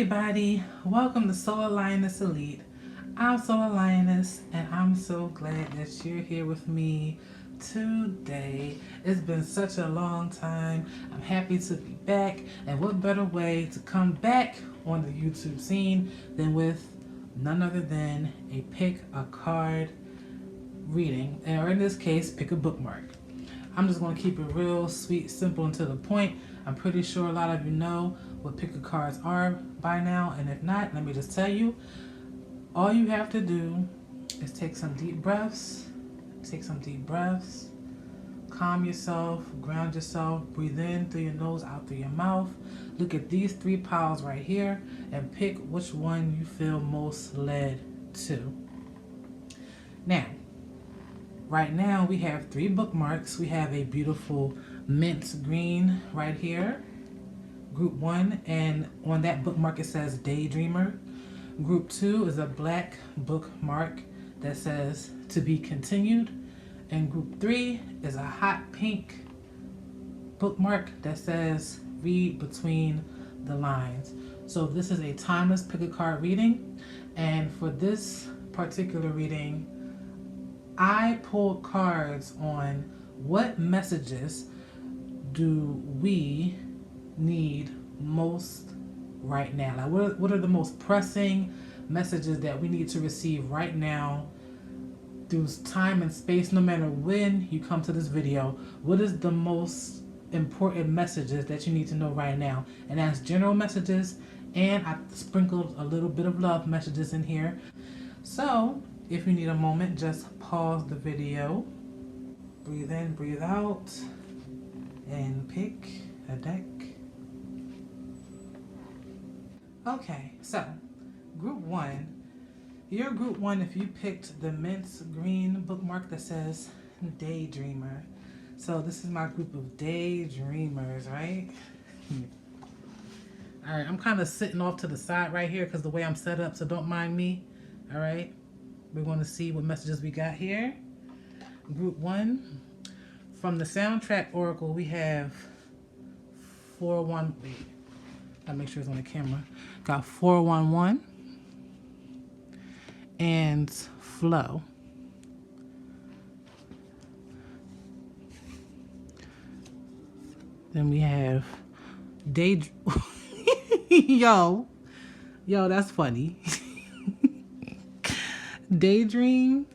everybody, welcome to Solar Lioness Elite. I'm Solar Lioness and I'm so glad that you're here with me today. It's been such a long time. I'm happy to be back, and what better way to come back on the YouTube scene than with none other than a pick a card reading, or in this case, pick a bookmark. I'm just going to keep it real, sweet, simple, and to the point. I'm pretty sure a lot of you know what pick a cards are by now, and if not, let me just tell you, all you have to do is take some deep breaths, calm yourself, ground yourself, breathe in through your nose, out through your mouth. Look at these three piles right here and pick which one you feel most led to. Now, right now we have three bookmarks. We have a beautiful mint green right here, group 1, and on that bookmark it says Daydreamer. Group 2 is a black bookmark that says To Be Continued, and group 3 is a hot pink bookmark that says Read Between the Lines. So this is a timeless pick a card reading, and for this particular reading I pulled cards on what messages do we need most right now. Like what are the most pressing messages that we need to receive right now through time and space, no matter when you come to this video. What is the most important messages that you need to know right now? And that's general messages, and I sprinkled a little bit of love messages in here. So if you need a moment, just pause the video, breathe in, breathe out, and pick a deck. Okay, so group 1, your group 1, if you picked the mint green bookmark that says Daydreamer. So this is my group of daydreamers, right? All right, I'm kind of sitting off to the side right here because the way I'm set up, so don't mind me. All right, we're going to see what messages we got here. Group 1, from the soundtrack oracle, we have 4-1. Wait, I'll make sure it's on the camera. Got 411 and Flow. Then we have yo, that's funny. Daydream.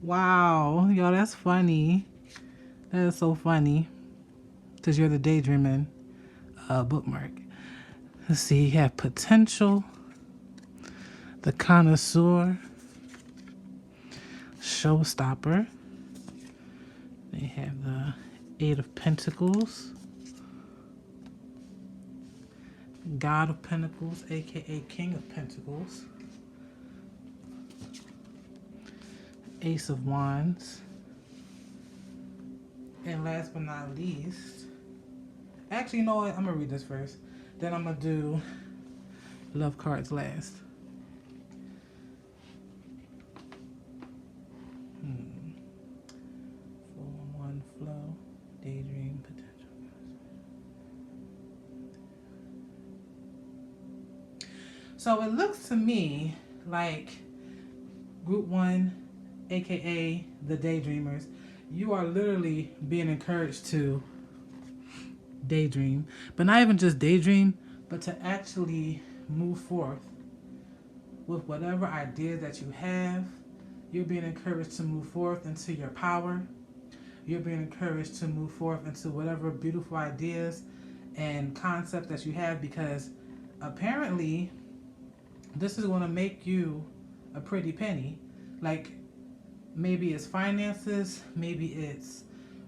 Wow, yo, that's funny. That is so funny, because you're the daydreaming bookmark. Let's see, you have Potential, the Connoisseur, Showstopper. They have the 8 of Pentacles, God of Pentacles, aka King of Pentacles, Ace of Wands, and last but not least, actually, you know what? I'm going to read this first. Then I'm going to do love cards last. Hmm. 411 Flow, Daydream, Potential. So it looks to me like group 1, aka the daydreamers, you are literally being encouraged to daydream, but not even just daydream, but to actually move forth with whatever ideas that you have. You're being encouraged to move forth into your power. You're being encouraged to move forth into whatever beautiful ideas and concepts that you have, because apparently this is going to make you a pretty penny. Like, maybe it's finances, maybe it's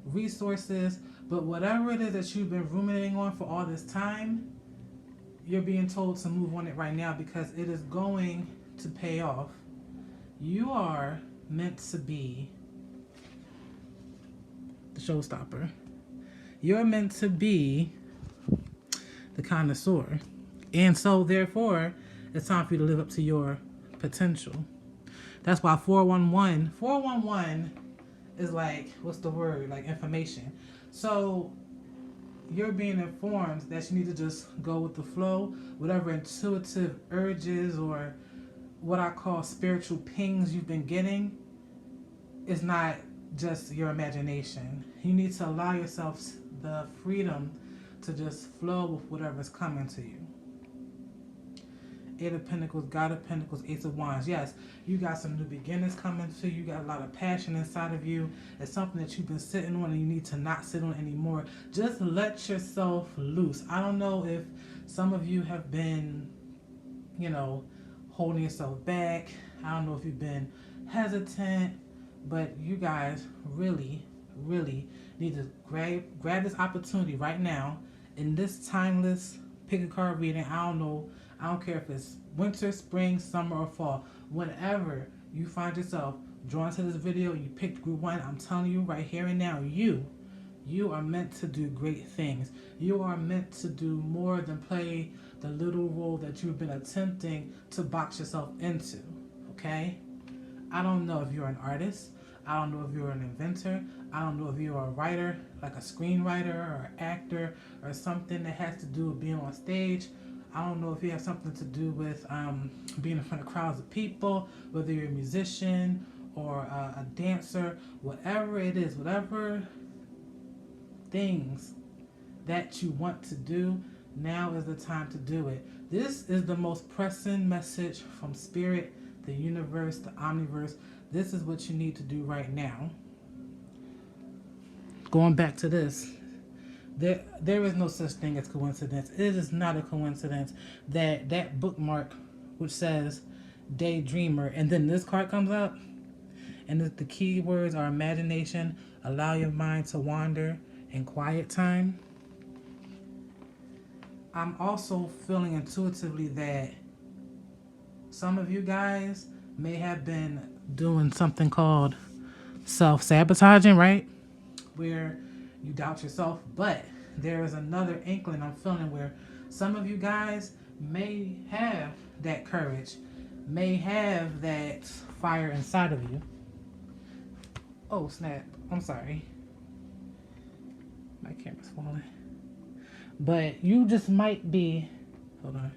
resources, but whatever it is that you've been ruminating on for all this time, you're being told to move on it right now, because it is going to pay off. You are meant to be the showstopper. You're meant to be the connoisseur. And so therefore, it's time for you to live up to your potential. That's why 411 is like, what's the word? Like information. So you're being informed that you need to just go with the flow. Whatever intuitive urges or what I call spiritual pings you've been getting is not just your imagination. You need to allow yourself the freedom to just flow with whatever's coming to you. Eight of Pentacles, God of Pentacles, Ace of Wands. Yes, you got some new beginnings coming to you. You got a lot of passion inside of you. It's something that you've been sitting on and you need to not sit on anymore. Just let yourself loose. I don't know if some of you have been, holding yourself back. I don't know if you've been hesitant, but you guys really, really need to grab this opportunity right now in this timeless pick a card reading. I don't care if it's winter, spring, summer, or fall. Whenever you find yourself drawn to this video, you picked group 1, I'm telling you right here and now, you are meant to do great things. You are meant to do more than play the little role that you've been attempting to box yourself into, okay? I don't know if you're an artist. I don't know if you're an inventor. I don't know if you're a writer, like a screenwriter or actor or something that has to do with being on stage. I don't know if you have something to do with being in front of crowds of people, whether you're a musician or a dancer, whatever it is, whatever things that you want to do, now is the time to do it. This is the most pressing message from Spirit, the universe, the omniverse. This is what you need to do right now. Going back to this, there is no such thing as coincidence. It is not a coincidence that bookmark which says daydreamer, and then this card comes up, and the key words are imagination, allow your mind to wander, and quiet time. I'm also feeling intuitively that some of you guys may have been doing something called self-sabotaging, right? Where you doubt yourself, but there is another inkling I'm feeling where some of you guys may have that courage, may have that fire inside of you. Oh, snap. I'm sorry. My camera's falling. But you just might be, hold on.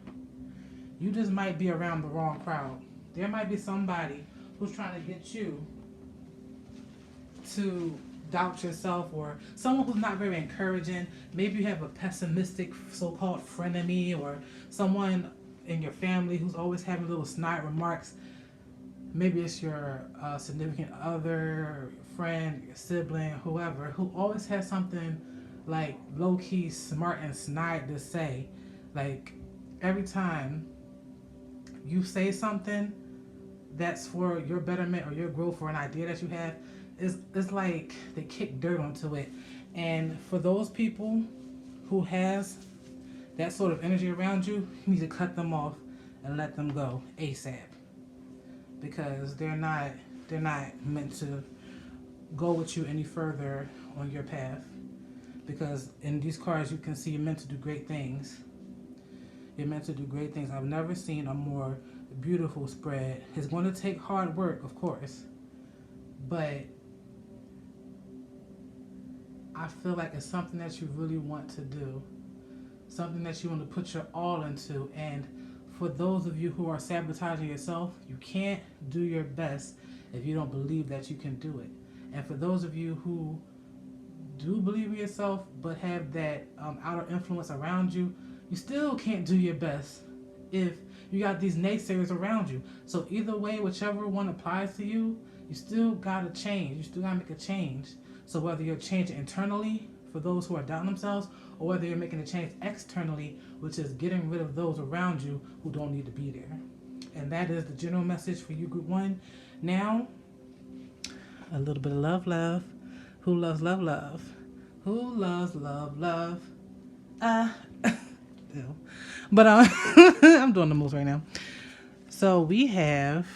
You just might be around the wrong crowd. There might be somebody who's trying to get you to doubt yourself, or someone who's not very encouraging. Maybe you have a pessimistic so-called frenemy, or someone in your family who's always having little snide remarks. Maybe it's your significant other, friend, your sibling, whoever, who always has something like low-key smart and snide to say. Like every time you say something that's for your betterment or your growth or an idea that you have, it's like they kick dirt onto it. And for those people who has that sort of energy around you, you need to cut them off and let them go ASAP, because they're not meant to go with you any further on your path. Because in these cards you can see you're meant to do great things. You're meant to do great things. I've never seen a more beautiful spread. It's going to take hard work, of course, but I feel like it's something that you really want to do, something that you want to put your all into. And for those of you who are sabotaging yourself, you can't do your best if you don't believe that you can do it. And for those of you who do believe in yourself but have that outer influence around you, you still can't do your best if you got these naysayers around you. So either way, whichever one applies to you, you still gotta change. You still gotta make a change. So whether you're changing internally for those who are doubting themselves, or whether you're making a change externally, which is getting rid of those around you who don't need to be there. And that is the general message for you, Group 1. Now, a little bit of love. Who loves love? Who loves love? Ew. But I'm doing the most right now. So we have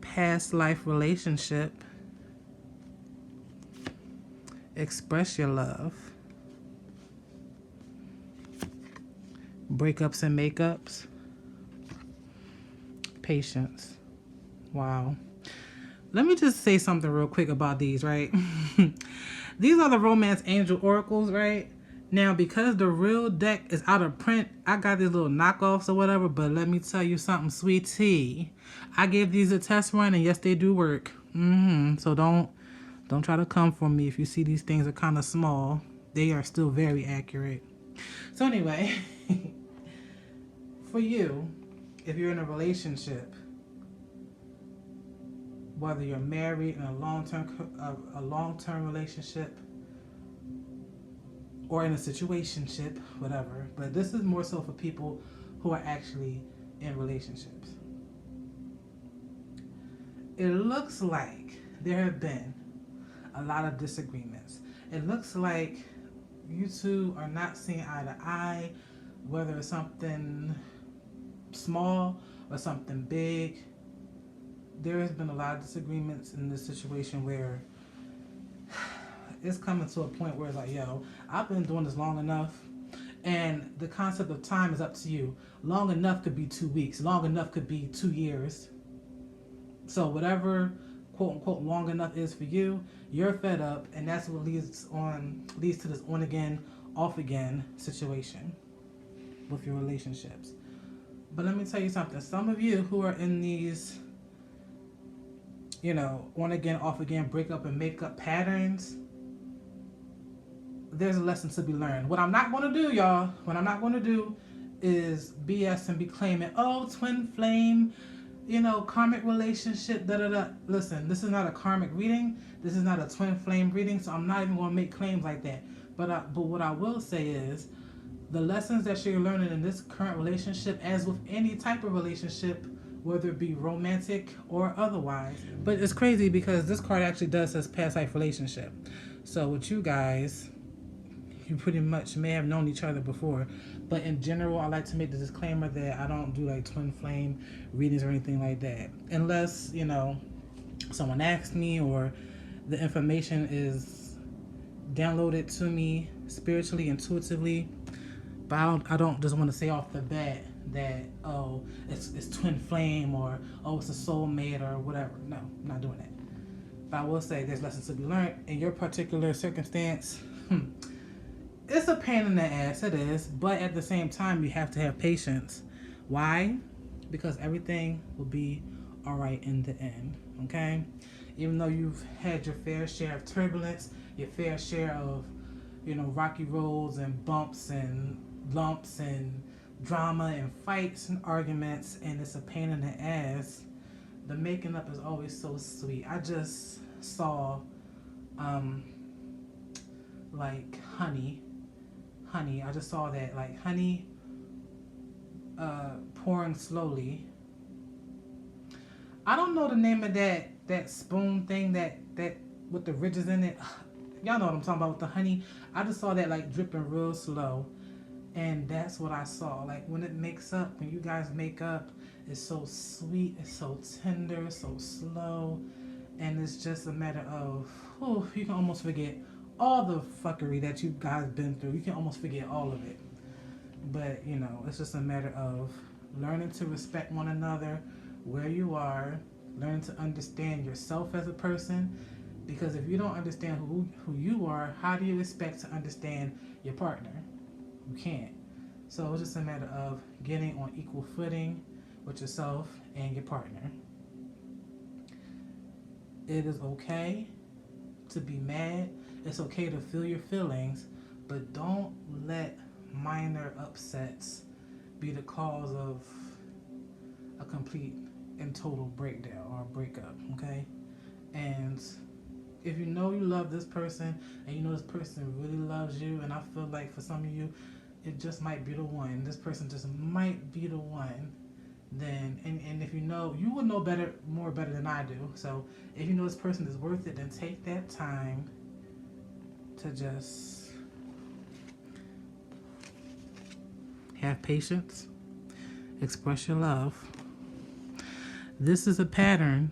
past life relationship, express your love, breakups and makeups, patience. Wow. Let me just say something real quick about these, right? These are the Romance Angel Oracles, right? Now, because the real deck is out of print, I got these little knockoffs or whatever, but let me tell you something, sweetie. I gave these a test run, and yes, they do work. So don't try to come for me if you see these things are kind of small. They are still very accurate. So anyway, for you, if you're in a relationship, whether you're married in a long-term relationship or in a situationship, whatever, but this is more so for people who are actually in relationships. It looks like there have been a lot of disagreements. It looks like you two are not seeing eye to eye, whether it's something small or something big. There has been a lot of disagreements in this situation where it's coming to a point where it's like, yo, I've been doing this long enough, and the concept of time is up to you. Long enough could be 2 weeks. Long enough could be 2 years. So whatever quote unquote long enough is for you, you're fed up, and that's what leads to this on again, off again situation with your relationships. But let me tell you something. Some of you who are in these, on again, off again, break up and make up patterns, there's a lesson to be learned. What I'm not going to do, y'all, is BS and be claiming, oh, twin flame, karmic relationship, da-da-da. Listen, this is not a karmic reading. This is not a twin flame reading, so I'm not even going to make claims like that. But what I will say is, the lessons that you're learning in this current relationship, as with any type of relationship, whether it be romantic or otherwise. But it's crazy because this card actually does says past life relationship. So with you guys, you pretty much may have known each other before. But in general, I like to make the disclaimer that I don't do like twin flame readings or anything like that. Unless, someone asks me or the information is downloaded to me spiritually, intuitively. But I don't just want to say off the bat that, oh, it's twin flame or, oh, it's a soulmate or whatever. No, I'm not doing that. But I will say there's lessons to be learned in your particular circumstance. It's a pain in the ass, it is. But at the same time, you have to have patience. Why? Because everything will be all right in the end, okay? Even though you've had your fair share of turbulence, your fair share of, rocky roads and bumps and lumps and drama and fights and arguments, and it's a pain in the ass, the making up is always so sweet. I just saw like honey, I just saw that, like honey pouring slowly. I don't know the name of that spoon thing that with the ridges in it. Y'all know what I'm talking about with the honey. I just saw that like dripping real slow. And that's what I saw. Like when it makes up, when you guys make up, it's so sweet, it's so tender, so slow. And it's just a matter of, you can almost forget all the fuckery that you guys been through. You can almost forget all of it. But, it's just a matter of learning to respect one another, where you are, learning to understand yourself as a person. Because if you don't understand who you are, how do you expect to understand your partner? You can't. So it's just a matter of getting on equal footing with yourself and your partner. It is okay to be mad. It's okay to feel your feelings, but don't let minor upsets be the cause of a complete and total breakdown or breakup, okay? And if you know you love this person and you know this person really loves you, and I feel like for some of you, it just might be the one. This person just might be the one. Then, and if you know, you would know more better than I do. So if you know this person is worth it, then take that time to just have patience, express your love. This is a pattern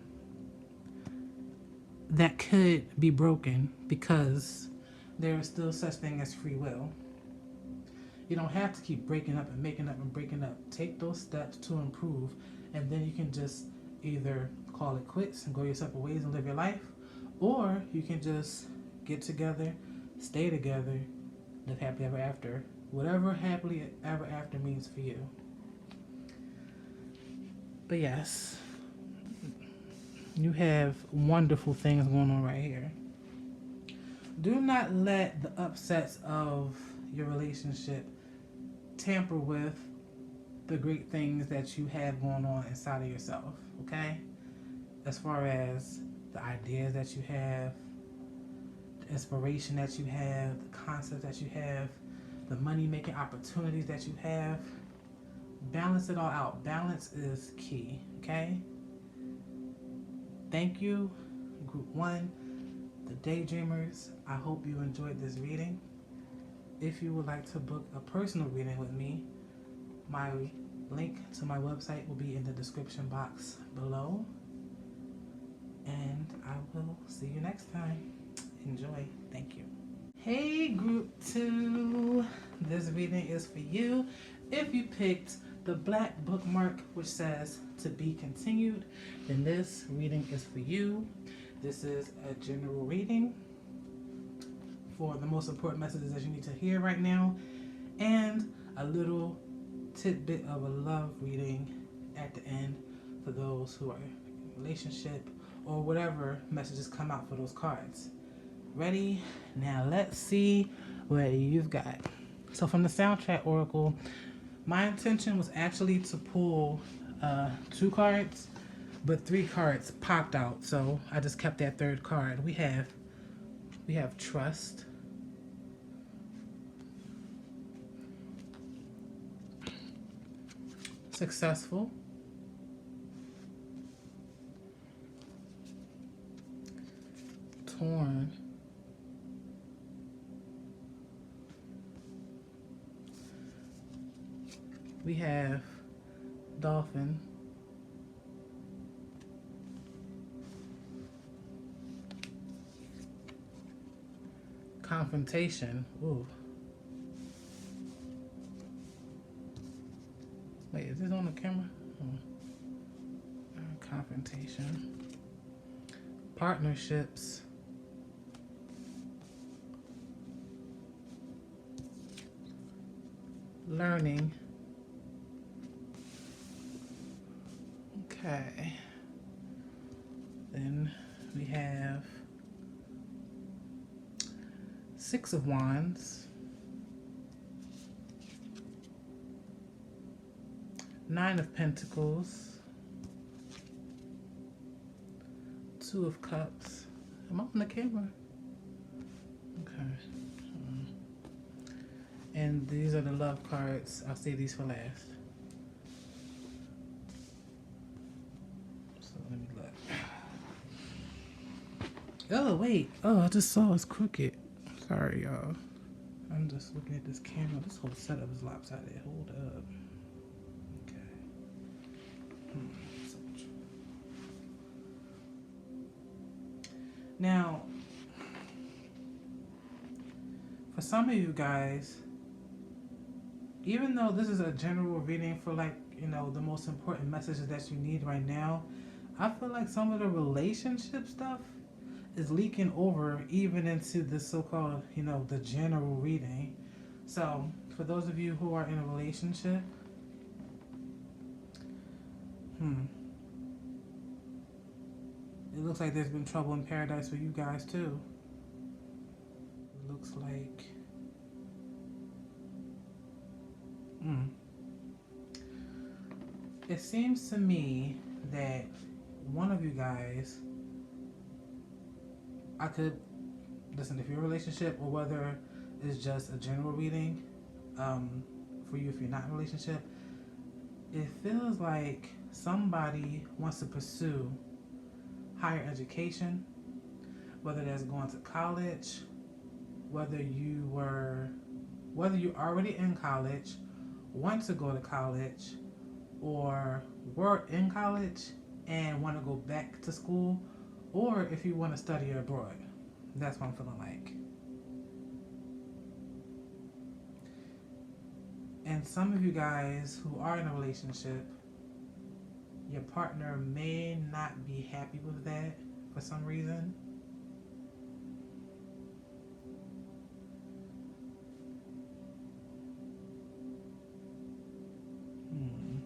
that could be broken because there is still such thing as free will. You don't have to keep breaking up and making up and breaking up. Take those steps to improve, and then you can just either call it quits and go your separate ways and live your life, or you can just get together, stay together, live happily ever after. Whatever happily ever after means for you. But yes, you have wonderful things going on right here. Do not let the upsets of your relationship tamper with the great things that you have going on inside of yourself, okay? As far as the ideas that you have, the inspiration that you have, the concepts that you have, the money making opportunities that you have, balance it all out. Balance is key, okay? Thank you, Group 1, the Daydreamers. I hope you enjoyed this reading. If you would like to book a personal reading with me, my link to my website will be in the description box below. And I will see you next time. Enjoy. Thank you. Hey, Group 2. This reading is for you. If you picked the black bookmark which says to be continued, then this reading is for you. This is a general reading for the most important messages that you need to hear right now, and a little tidbit of a love reading at the end for those who are in a relationship or whatever messages come out for those cards. Ready? Now let's see what you've got. So from the soundtrack oracle, my intention was actually to pull 2 cards, but 3 cards popped out, so I just kept that 3rd card. We have trust, successful, torn, we have dolphin, confrontation. Ooh. Wait, is this on the camera? Confrontation. Partnerships. Learning. Okay. Then we have 6 of Wands, 9 of Pentacles, 2 of Cups. Am I on the camera? Okay. And these are the love cards. I'll save these for last. So let me look. Oh, wait. Oh, I just saw it's crooked. Sorry, y'all. I'm just looking at this camera. This whole setup is lopsided. Hold up. Okay. Now, for some of you guys, even though this is a general reading for, like, you know, the most important messages that you need right now, I feel like some of the relationship stuff is leaking over even into the so-called, you know, the general reading. So for those of you who are in a relationship, it looks like there's been trouble in paradise for you guys too. It looks like it seems to me that one of you guys, I could listen, if you're in a relationship or whether it's just a general reading for you if you're not in a relationship, it feels like somebody wants to pursue higher education, whether that's going to college, whether you're already in college, want to go to college, or were in college and want to go back to school, or if you want to study abroad. That's what I'm feeling like. And some of you guys who are in a relationship, Your partner may not be happy with that for some reason. Hmm.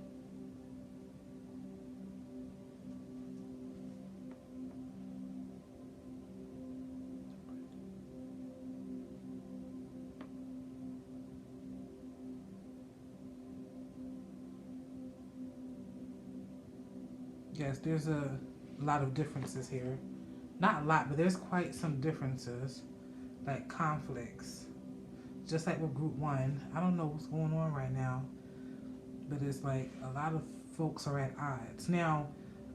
Yes, there's a lot of differences here. Not a lot, but there's quite some differences, like conflicts. Just like with group one, I don't know what's going on right now, but it's like a lot of folks are at odds. Now,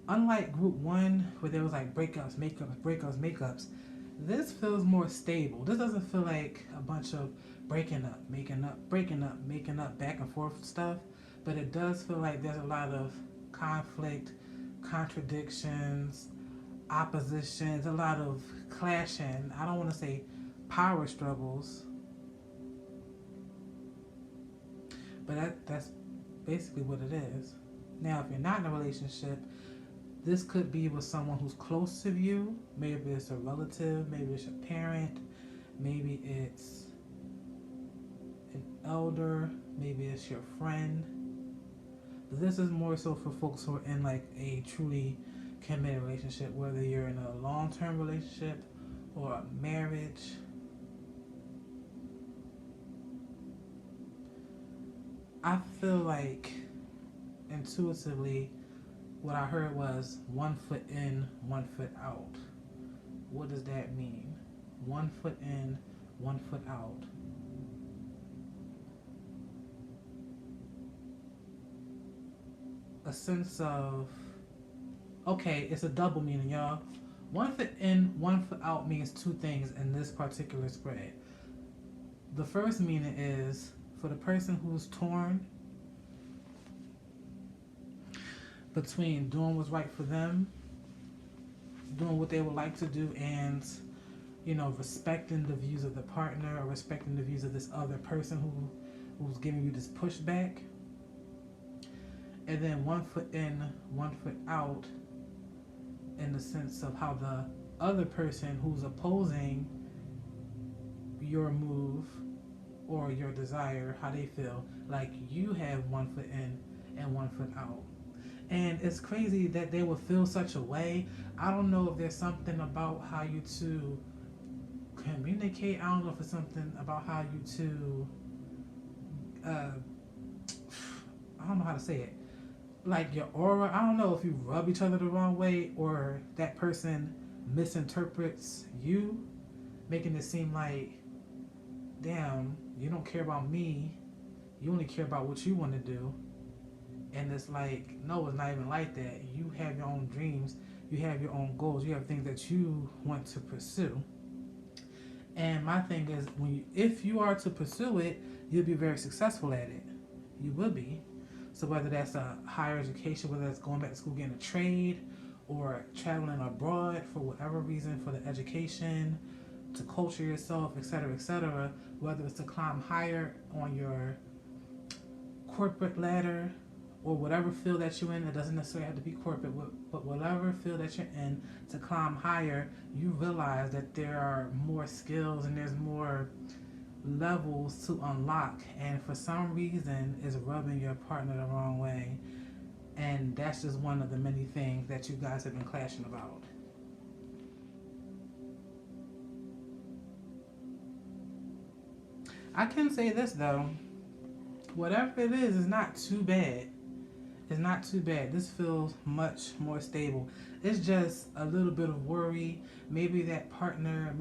unlike group one, where there was like breakups, makeups, breakups, makeups, this feels more stable. This doesn't feel like a bunch of breaking up, making up, breaking up, making up, back and forth stuff, but it does feel like there's a lot of conflict, contradictions, oppositions, a lot of clashing. I don't want to say power struggles, but that's basically what it is. Now, if you're not in a relationship, this could be with someone who's close to you. Maybe it's a relative, maybe it's your parent, maybe it's an elder, maybe it's your friend. But this is more so for folks who are in like a truly committed relationship, whether you're in a long-term relationship or a marriage. I feel like intuitively what I heard was 1 foot in, 1 foot out. What does that mean? 1 foot in, 1 foot out. A sense of, okay, it's a double meaning, y'all. 1 foot in, 1 foot out means two things in this particular spread. The first meaning is for the person who's torn between doing what's right for them, doing what they would like to do, and respecting the views of the partner or respecting the views of this other person who's giving you this pushback. And then 1 foot in, 1 foot out, in the sense of how the other person who's opposing your move or your desire, how they feel like you have 1 foot in and 1 foot out. And it's crazy that they would feel such a way. I don't know if there's something about how you two communicate. I don't know if it's something about how you two, I don't know how to say it. Like your aura, I don't know if you rub each other the wrong way or that person misinterprets you, making it seem like, damn, you don't care about me. You only care about what you want to do. And it's like, no, it's not even like that. You have your own dreams. You have your own goals. You have things that you want to pursue. And my thing is, if you are to pursue it, you'll be very successful at it. You will be. So whether that's a higher education, whether that's going back to school, getting a trade, or traveling abroad for whatever reason, for the education, to culture yourself, etc., whether it's to climb higher on your corporate ladder or whatever field that you're in, it doesn't necessarily have to be corporate, but whatever field that you're in, to climb higher, you realize that there are more skills and there's more levels to unlock, and for some reason is rubbing your partner the wrong way, and that's just one of the many things that you guys have been clashing about. I can say this though, whatever it is not too bad. It's not too bad. This feels much more stable. It's just a little bit of worry. Maybe your partner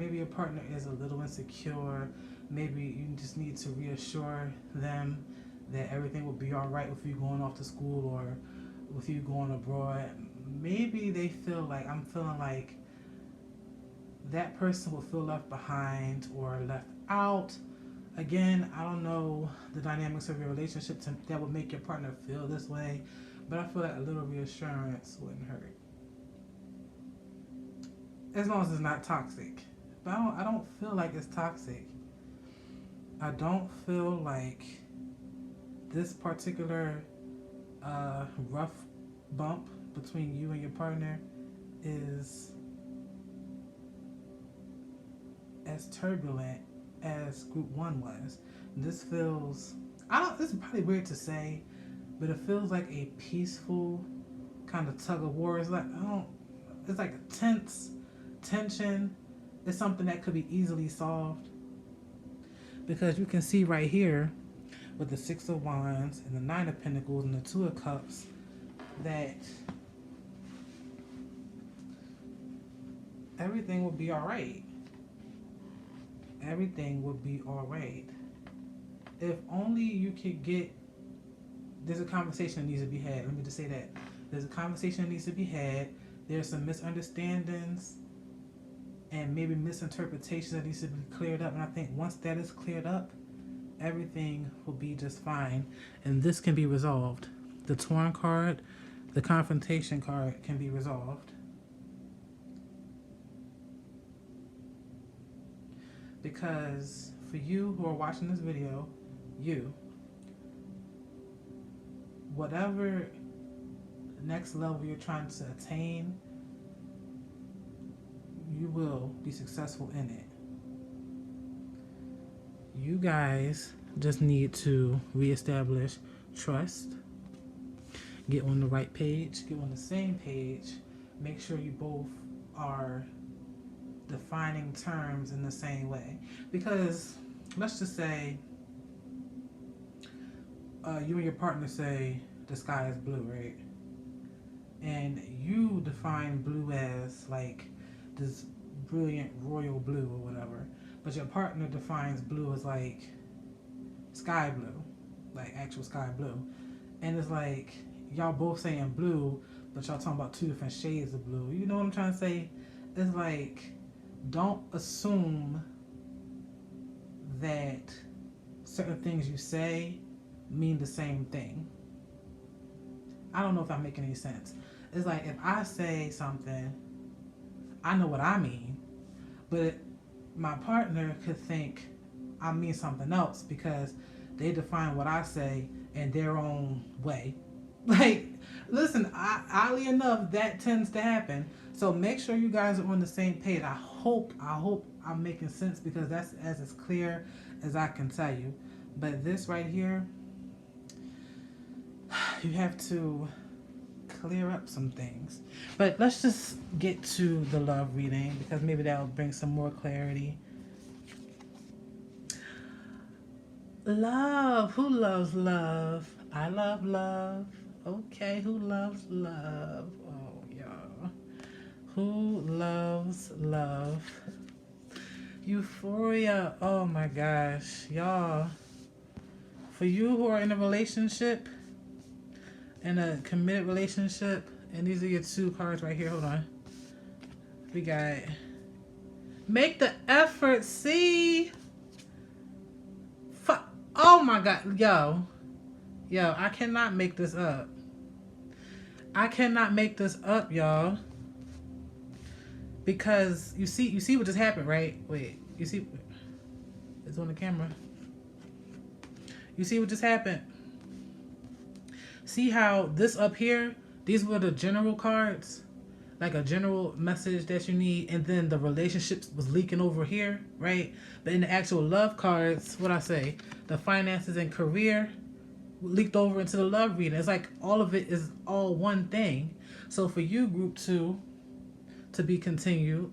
is a little insecure. Maybe you just need to reassure them that everything will be all right with you going off to school or with you going abroad. Maybe they feel like, I'm feeling like that person will feel left behind or left out. Again, I don't know the dynamics of your relationship that would make your partner feel this way, but I feel like a little reassurance wouldn't hurt. As long as it's not toxic. But I don't feel like it's toxic. I don't feel like this particular rough bump between you and your partner is as turbulent as group one was. This feels, this is probably weird to say, but it feels like a peaceful kind of tug of war. It's like, it's like a tension. It's something that could be easily solved. Because you can see right here with the Six of Wands and the Nine of Pentacles and the Two of Cups that everything will be all right. Everything will be all right. If only you could get, there's a conversation that needs to be had. Let me just say that. There's a conversation that needs to be had. There's some misunderstandings and maybe misinterpretations that needs to be cleared up. And I think once that is cleared up, everything will be just fine. And this can be resolved. The Torn card, the Confrontation card can be resolved. Because for you who are watching this video, whatever next level you're trying to attain, you will be successful in it. You guys just need to reestablish trust, get on the right page, get on the same page, make sure you both are defining terms in the same way. Because let's just say you and your partner say the sky is blue, right? And you define blue as like this brilliant royal blue or whatever, but your partner defines blue as like sky blue, like actual sky blue. And it's like y'all both saying blue, but y'all talking about two different shades of blue. You know what I'm trying to say? It's like, don't assume that certain things you say mean the same thing. I don't know if I'm making any sense. It's like if I say something, I know what I mean, but my partner could think I mean something else because they define what I say in their own way. Like, listen, oddly enough, that tends to happen. So make sure you guys are on the same page. I hope I'm making sense, because that's as clear as I can tell you. But this right here, you have to clear up some things. But let's just get to the love reading, because maybe that'll bring some more clarity. Love. Who loves love? I love love. Okay, who loves love? Oh, y'all. Who loves love? Euphoria. Oh my gosh, y'all. For you who are in a relationship, in a committed relationship, and these are your two cards right here. Hold on. We got make the effort. See? Oh my God, yo, I cannot make this up. I cannot make this up, y'all. Because you see what just happened, right? Wait, you see? It's on the camera. You see what just happened? See how this up here, these were the general cards, like a general message that you need, and then the relationships was leaking over here, right? But in the actual love cards, what I say, the finances and career leaked over into the love reading. It's like all of it is all one thing. So for you, group 2, to be continued,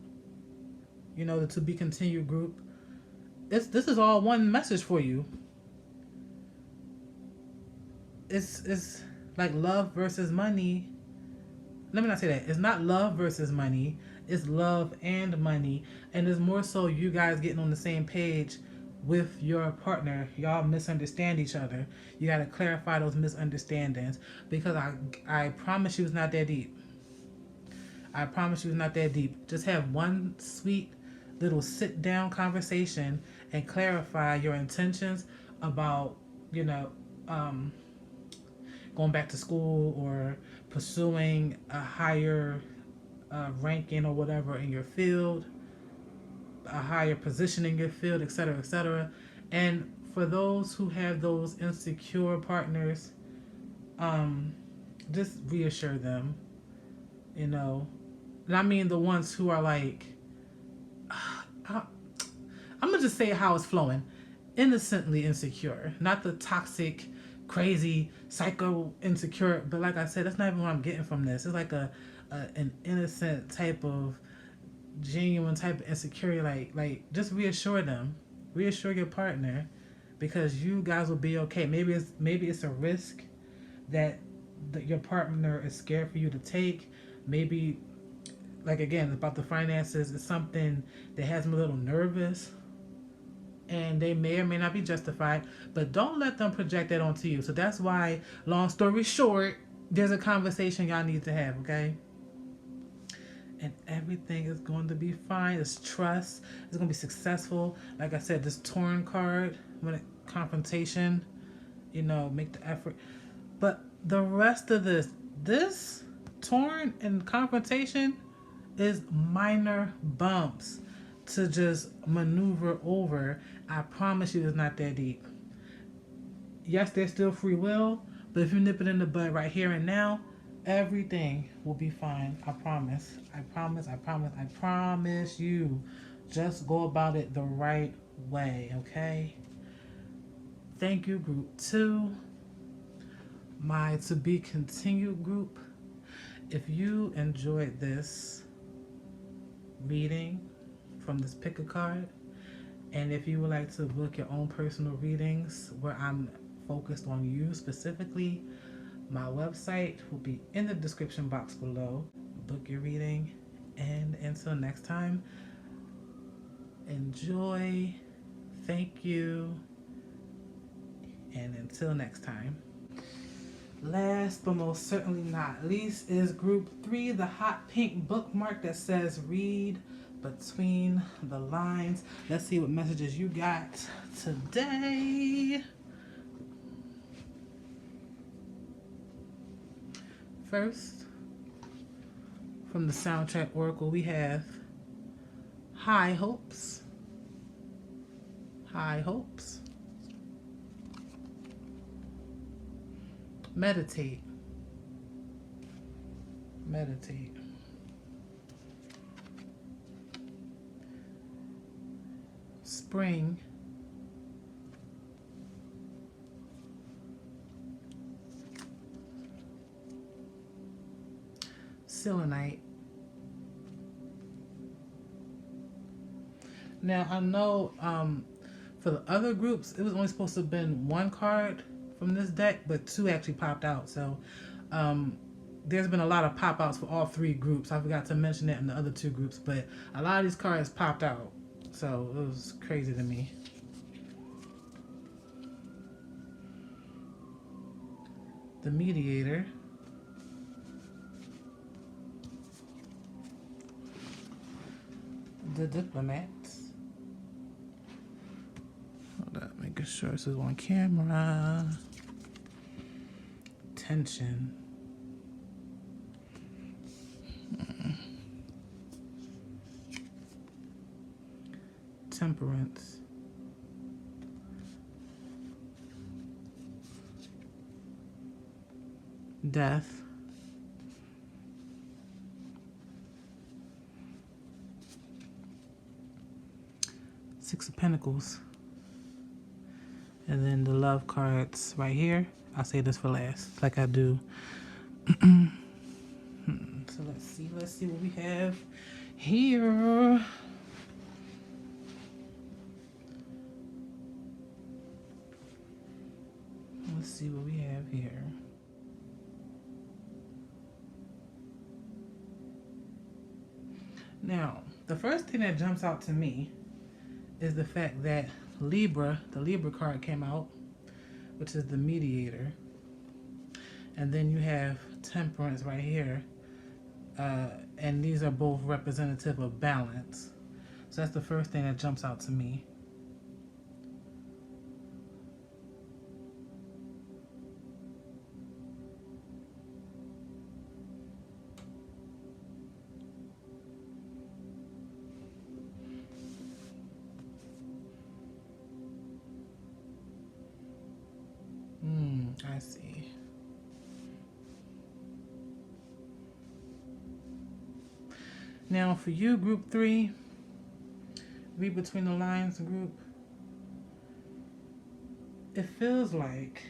you know, the to be continued group, this is all one message for you. It's like love versus money. Let me not say that. It's not love versus money. It's love and money. And it's more so you guys getting on the same page with your partner. Y'all misunderstand each other. You got to clarify those misunderstandings, because I promise you it's not that deep. I promise you it's not that deep. Just have one sweet little sit down conversation and clarify your intentions about, you know, going back to school or pursuing a higher ranking or whatever in your field, a higher position in your field, etc., etc. And for those who have those insecure partners, just reassure them. you know. And I mean the ones who are like, I'm gonna just say how it's flowing. Innocently insecure, not the toxic, crazy, psycho insecure. But like I said, that's not even what I'm getting from this. It's like an innocent type of genuine type of insecurity. Just reassure them, reassure your partner, because you guys will be okay. Maybe it's a risk that your partner is scared for you to take. Maybe, like again about the finances, it's something that has them a little nervous, and they may or may not be justified, but don't let them project that onto you. So that's why, long story short, there's a conversation y'all need to have, okay? And everything is going to be fine. It's trust. It's going to be successful. Like I said, this torn card, when it confrontation, make the effort. But the rest of this torn and confrontation is minor bumps to just maneuver over. I promise you it's not that deep. Yes, there's still free will, but if you nip it in the bud right here and now, everything will be fine. I promise. I promise. I promise. I promise you. Just go about it the right way, okay? Thank you, group 2. My to be continued group. If you enjoyed this reading from this pick a card, and if you would like to book your own personal readings where I'm focused on you specifically, my website will be in the description box below. Book your reading, and until next time, enjoy. Thank you, and until next time. Last but most certainly not least is group 3, the hot pink bookmark that says read between the lines. Let's see what messages you got today. First, from the soundtrack oracle, we have high hopes. High hopes. Meditate. Meditate. Spring. Selenite. Now I know for the other groups it was only supposed to have been 1 card from this deck, but 2 actually popped out. So there's been a lot of pop outs for all 3 groups. I forgot to mention that in the other 2 groups, but a lot of these cards popped out. So it was crazy to me. The Mediator. The Diplomat. Hold up, making sure this is on camera. Tension. Temperance. Death. Six of Pentacles. And then the love cards right here. I'll say this for last, like I do. So let's see what we have here. Let's see what we have here. Now, the first thing that jumps out to me is the fact that Libra, the Libra card came out, which is the Mediator. And then you have Temperance right here. And these are both representative of balance. So that's the first thing that jumps out to me. I see. Now for you, group 3, read between the lines, group. It feels like,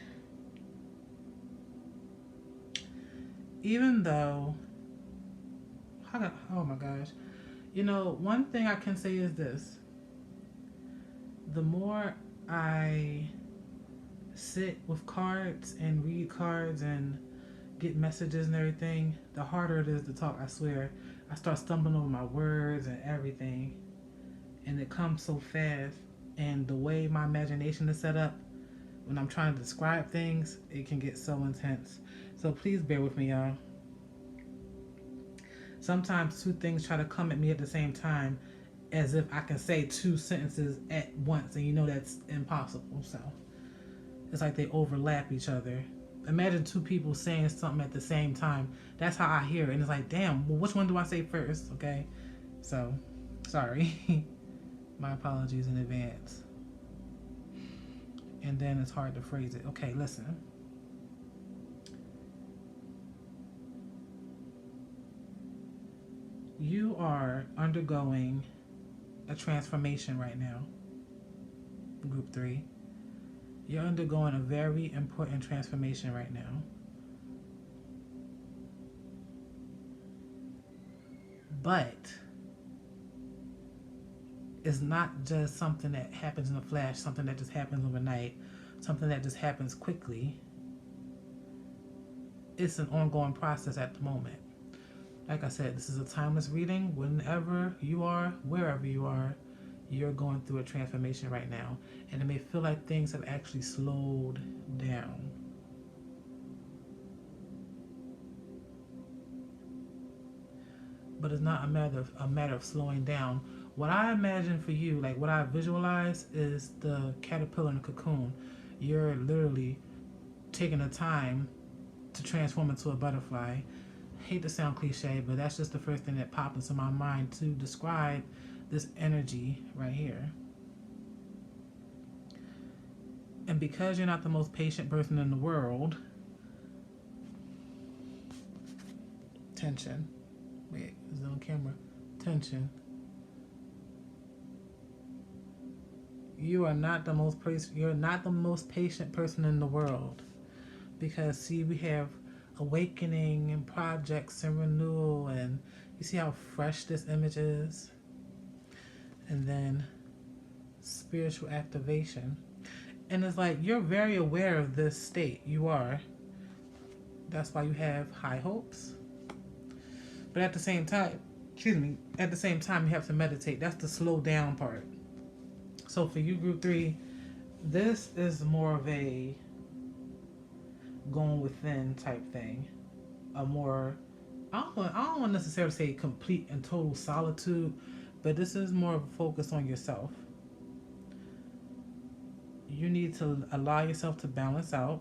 even though, oh my gosh, one thing I can say is this: the more I sit with cards and read cards and get messages and everything, the harder it is to talk. I swear, I start stumbling over my words and everything, and it comes so fast. And the way my imagination is set up, when I'm trying to describe things, it can get so intense. So please bear with me, y'all. Sometimes two things try to come at me at the same time, as if I can say two sentences at once, and that's impossible. So it's like they overlap each other. Imagine two people saying something at the same time. That's how I hear it. And it's like, damn, well, which one do I say first? Okay. So, sorry. My apologies in advance. And then it's hard to phrase it. Okay, listen. You are undergoing a transformation right now, group 3. You're undergoing a very important transformation right now. But it's not just something that happens in a flash, something that just happens overnight, something that just happens quickly. It's an ongoing process at the moment. Like I said, this is a timeless reading. Whenever you are, wherever you are, you're going through a transformation right now. And it may feel like things have actually slowed down. But it's not a matter of slowing down. What I imagine for you, like what I visualize, is the caterpillar in the cocoon. You're literally taking the time to transform into a butterfly. I hate to sound cliche, but that's just the first thing that popped into my mind to describe this energy right here. And because you're not the most patient person in the world, tension. Wait, is it on camera? Tension. You are not the most patient person in the world. Because see, we have awakening and projects and renewal, and you see how fresh this image is. And then spiritual activation. And it's like you're very aware of this state. You are. That's why you have high hopes. But at the same time, you have to meditate. That's the slow down part. So for you, group 3, this is more of a going within type thing. A more, I don't want to necessarily say complete and total solitude, but this is more of a focus on yourself. You need to allow yourself to balance out,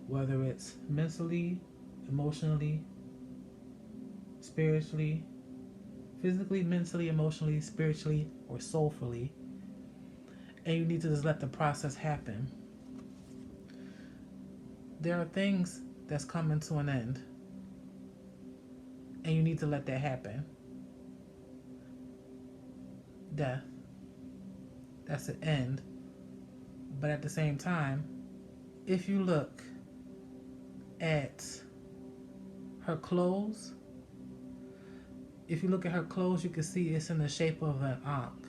whether it's mentally, emotionally, spiritually, physically, mentally, emotionally, spiritually, or soulfully. And you need to just let the process happen. There are things that's coming to an end, and you need to let that happen. Death. That's an end. But at the same time, if you look at her clothes, you can see it's in the shape of an ankh.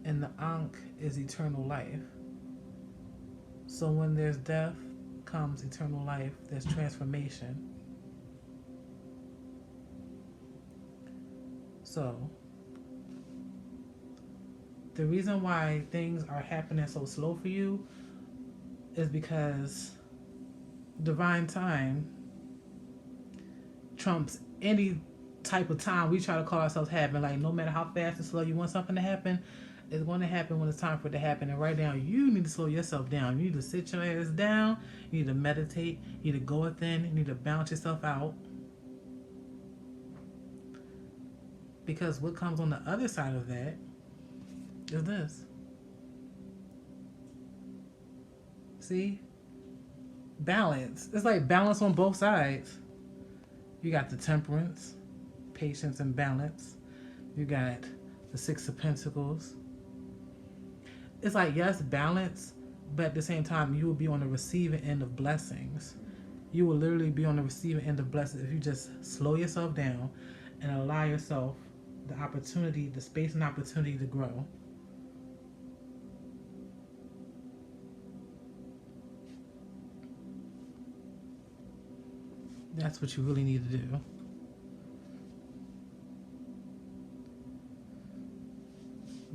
And the ankh is eternal life. So when there's death, comes eternal life. There's transformation. So the reason why things are happening so slow for you is because divine time trumps any type of time we try to call ourselves having. Like, no matter how fast and slow you want something to happen, it's going to happen when it's time for it to happen. And right now, you need to slow yourself down. You need to sit your ass down. You need to meditate. You need to go within. You need to balance yourself out. Because what comes on the other side of that is this. See? Balance. It's like balance on both sides. You got the temperance, patience and balance. You got the Six of Pentacles. It's like, yes, balance, but at the same time, you will be on the receiving end of blessings. You will literally be on the receiving end of blessings if you just slow yourself down and allow yourself the opportunity, the space and opportunity to grow. That's what you really need to do.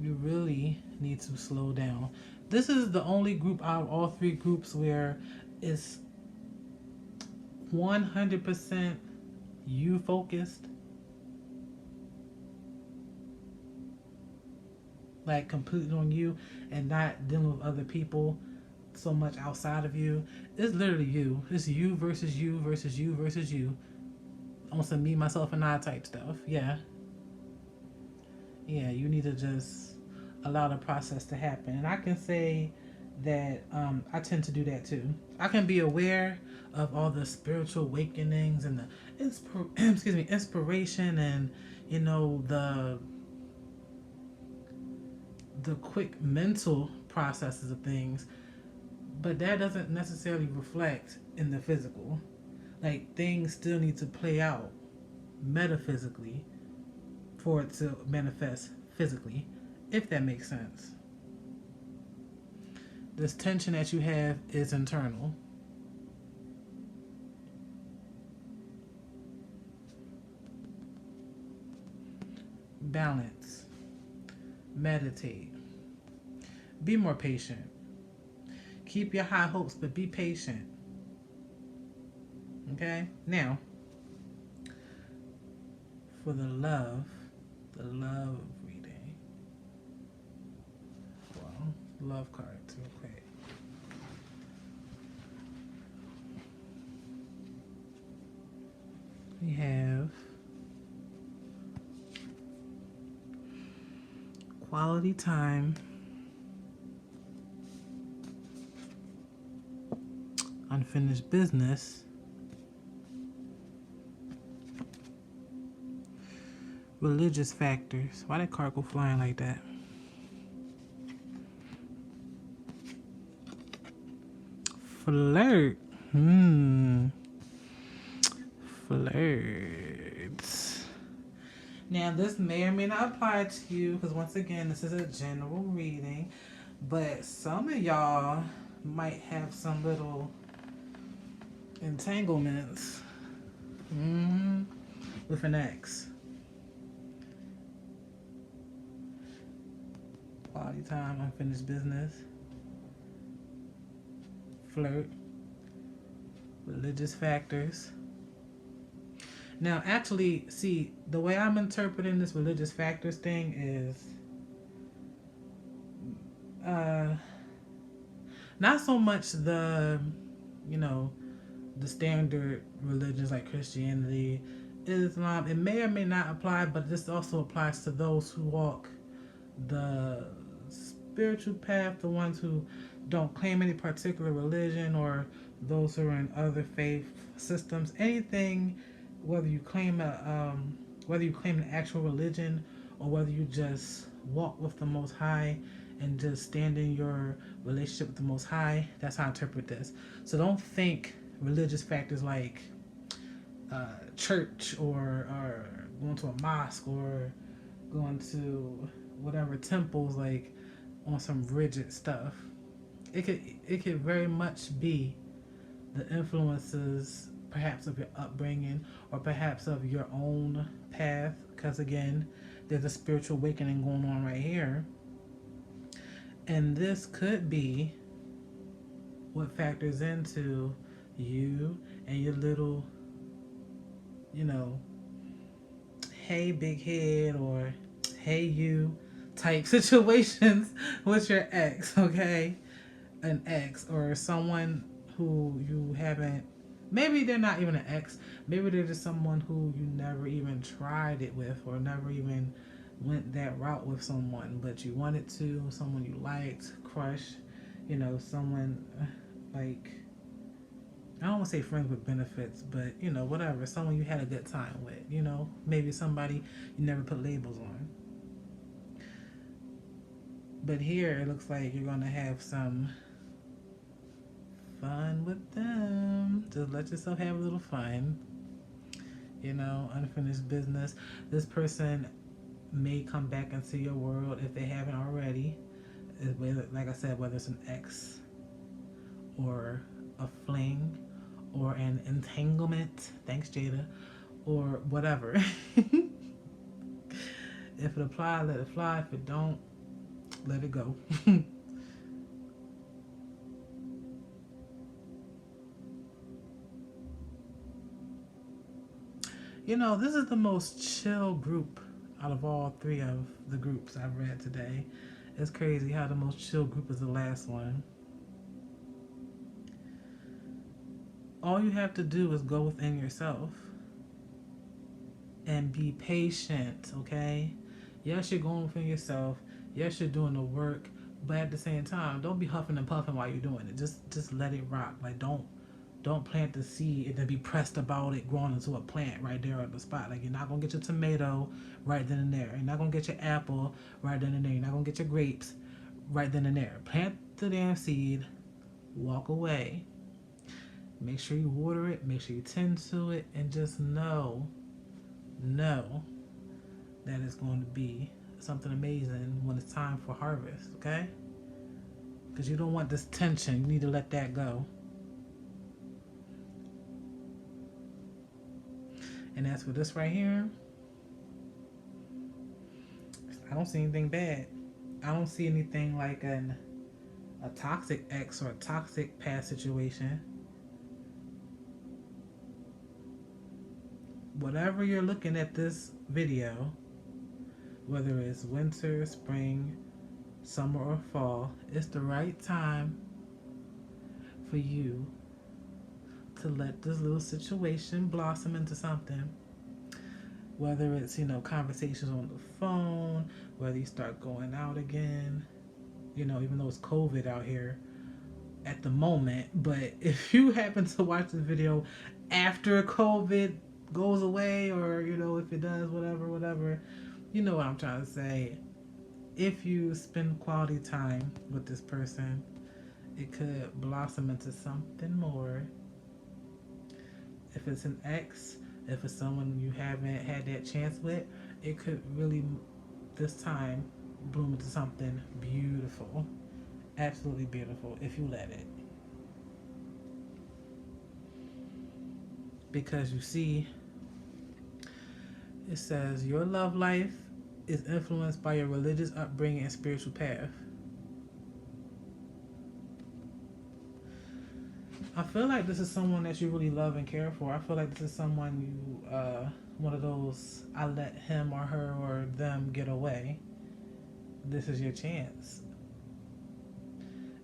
You really need to slow down. This is the only group out of all three groups where it's 100% you focused. Like completely on you and not dealing with other people so much outside of you. It's literally you. It's you versus you versus you versus you. On some me, myself, and I type stuff. Yeah. Yeah, you need to just allow the process to happen. And I can say that I tend to do that too. I can be aware of all the spiritual awakenings and the inspiration and the quick mental processes of things, but that doesn't necessarily reflect in the physical. Like things still need to play out metaphysically for it to manifest physically, if that makes sense. This tension that you have is internal. Balance. Meditate. Be more patient. Keep your high hopes, but be patient. Okay? Now, for the love reading. Well, love cards real quick. We have quality time, unfinished business, religious factors. Why did card go flying like that? Flirt. Flirts. Now, this may or may not apply to you because, once again, this is a general reading. But some of y'all might have some little entanglements with an ex. Quality time, unfinished business, flirt, religious factors. Now, actually, see, the way I'm interpreting this religious factors thing is not so much the standard religions like Christianity, Islam. It may or may not apply, but this also applies to those who walk the spiritual path, the ones who don't claim any particular religion, or those who are in other faith systems. Anything, whether you claim an actual religion or whether you just walk with the Most High and just stand in your relationship with the Most High. That's how I interpret this. So don't think religious factors like church or going to a mosque or going to whatever temples, like on some rigid stuff. It could very much be the influences perhaps of your upbringing or perhaps of your own path, because again, there's a spiritual awakening going on right here. And this could be what factors into you and your little, hey big head or hey you type situations with your ex, okay? An ex or someone who you haven't, maybe they're not even an ex, maybe they're just someone who you never even tried it with or never even went that route with someone, but you wanted to, someone you liked, crush, someone like I don't want to say friends with benefits, but you know, whatever. Someone you had a good time with, you know, maybe somebody you never put labels on. But here it looks like you're gonna have some fun with them. Just let yourself have a little fun. You know, unfinished business. This person may come back into your world if they haven't already. Like I said, whether it's an ex or a fling or an entanglement. Thanks, Jada. Or whatever. If it apply, let it fly. If it don't, let it go. You know, this is the most chill group out of all three of the groups I've read today. It's crazy how the most chill group is the last one. All you have to do is go within yourself and be patient, okay? Yes, you're going within yourself. Yes, you're doing the work, but at the same time, don't be huffing and puffing while you're doing it. Just let it rock. Like don't plant the seed and then be pressed about it growing into a plant right there on the spot. Like you're not gonna get your tomato right then and there. You're not gonna get your apple right then and there. You're not gonna get your grapes right then and there. Plant the damn seed, walk away. Make sure you water it, make sure you tend to it, and just know that it's going to be something amazing when it's time for harvest, okay? Because you don't want this tension. You need to let that go. And as for this right here, I don't see anything bad. I don't see anything like a toxic ex or a toxic past situation. Whatever you're looking at this video, whether it's winter, spring, summer, or fall, it's the right time for you to let this little situation blossom into something. Whether it's, you know, conversations on the phone, whether you start going out again, you know, even though it's COVID out here at the moment. But if you happen to watch this video after COVID goes away, or, you know, if it does, whatever, you know what I'm trying to say. If you spend quality time with this person, it could blossom into something more. If it's an ex, if it's someone you haven't had that chance with, it could really, this time, bloom into something beautiful. Absolutely beautiful if you let it. Because you see, it says your love life is influenced by your religious upbringing and spiritual path. I feel like this is someone that you really love and care for. I feel like this is someone you, one of those, I let him or her or them get away. This is your chance.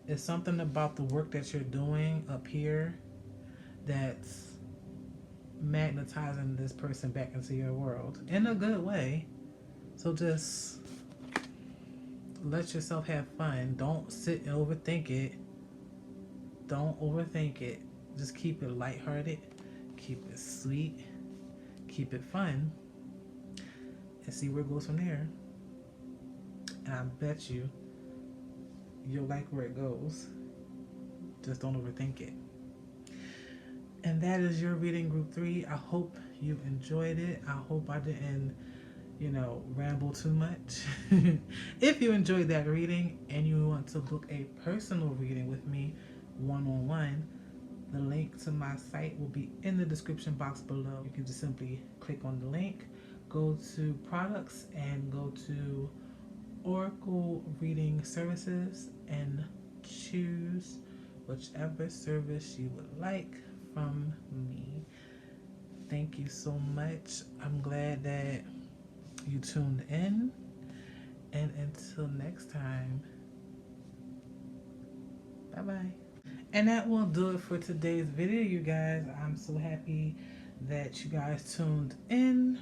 It's something about the work that you're doing up here that's magnetizing this person back into your world in a good way. So just let yourself have fun. Don't sit and overthink it. Don't overthink it. Just keep it lighthearted. Keep it sweet. Keep it fun. And see where it goes from there. And I bet you'll like where it goes. Just don't overthink it. And that is your reading group 3. I hope you enjoyed it. I hope I didn't, you know, ramble too much. If you enjoyed that reading and you want to book a personal reading with me one-on-one, the link to my site will be in the description box below. You can just simply click on the link, go to products, and go to Oracle Reading Services and choose whichever service you would like from me. Thank you so much. I'm glad that you tuned in. And until next time, bye-bye. And that will do it for today's video, you guys. I'm so happy that you guys tuned in.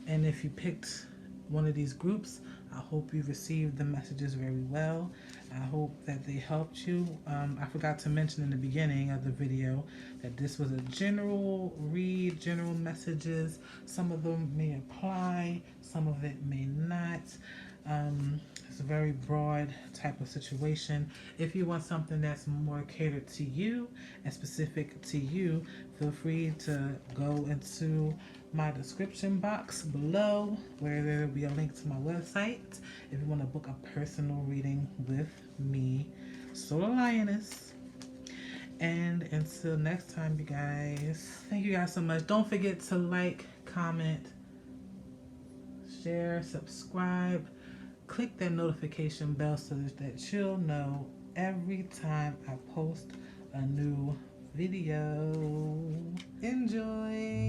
And if you picked one of these groups, I hope you received the messages very well. I hope that they helped you. I forgot to mention in the beginning of the video that this was a general read, general messages. Some of them may apply, some of it may not. It's a very broad type of situation. If you want something that's more catered to you and specific to you, feel free to go into my description box below where there will be a link to my website if you want to book a personal reading with me, Solar Lioness. And until next time, you guys, thank you guys so much. Don't forget to like, comment, share, subscribe, click that notification bell so that you'll know every time I post a new video. Enjoy!